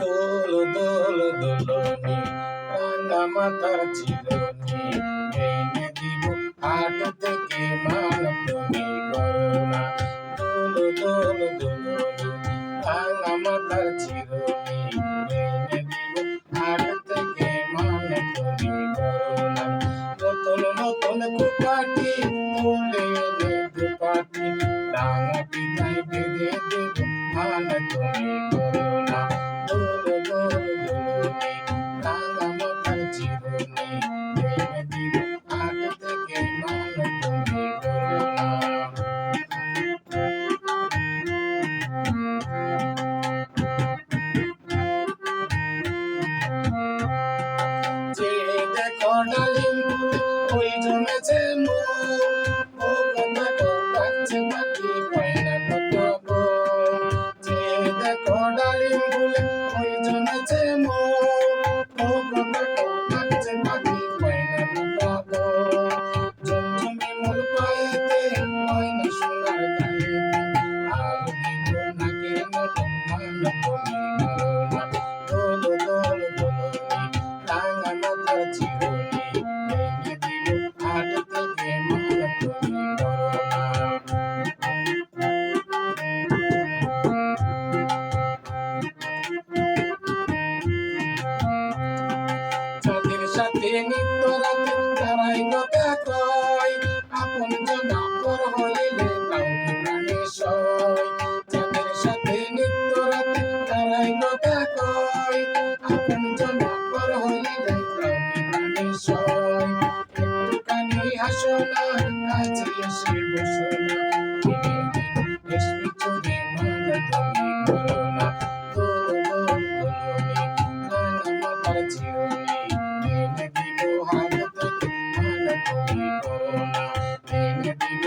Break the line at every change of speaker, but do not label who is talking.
দোল দোল দোলনি রাঙা মাতার চিরনি এনে দিব হাট থেকে মান তুমি করোনা। দোল দোল দোলনি রাঙা মাতার চিরনি এনে দিব হাট থেকে মান তুমি করোনা। নতুন নতুন কুপাটি তুলে এনে দুপাটি রাঙা পিতায় বেঁধে দেব মান তুমি করোনা। দোল দোল দোলনি রাঙা মাতার চিরনি এনে দিব হাট থেকে মান তুমি করোনা। যে দেখো ডালিম ফুল ওই জমেছে মন, ও কথা কও কাছে পাখি কয় না কত গো। যে দেখো ডালিম ফুল ওই জমেছে মন, ও কথা কও কাছে পাখি কয় না কত গো। ঝুমঝুমি মোর পায়েতে কয় না সোনার গায়েতে, আর দিব নাকের নলক মান তুমি করোনা। দোল দোল দোলনি রাঙা মাতার চিরনি এনে দিব হাট থেকে মান তুমি করোনা। চাঁদের সাথে নিত্য রাতে তারাই কথা কয়, আপন জন আপর হইলে কাউকে প্রাণে সয়। চাঁদের সাথে নিত্য রাতে তারাই কথা কয়, আপন জন আপর হইলে কাউকে প্রাণে সয়। একটুখানি হাসো না, কাছে এসে বসো না, দিনে দিনে রেশমি চুড়ি মান তুমি করোনা। দোল দোল দোলনি রাঙা মাতার চিরনি এনে দিব হাট থেকে মান তুমি করোনা। এনে দিব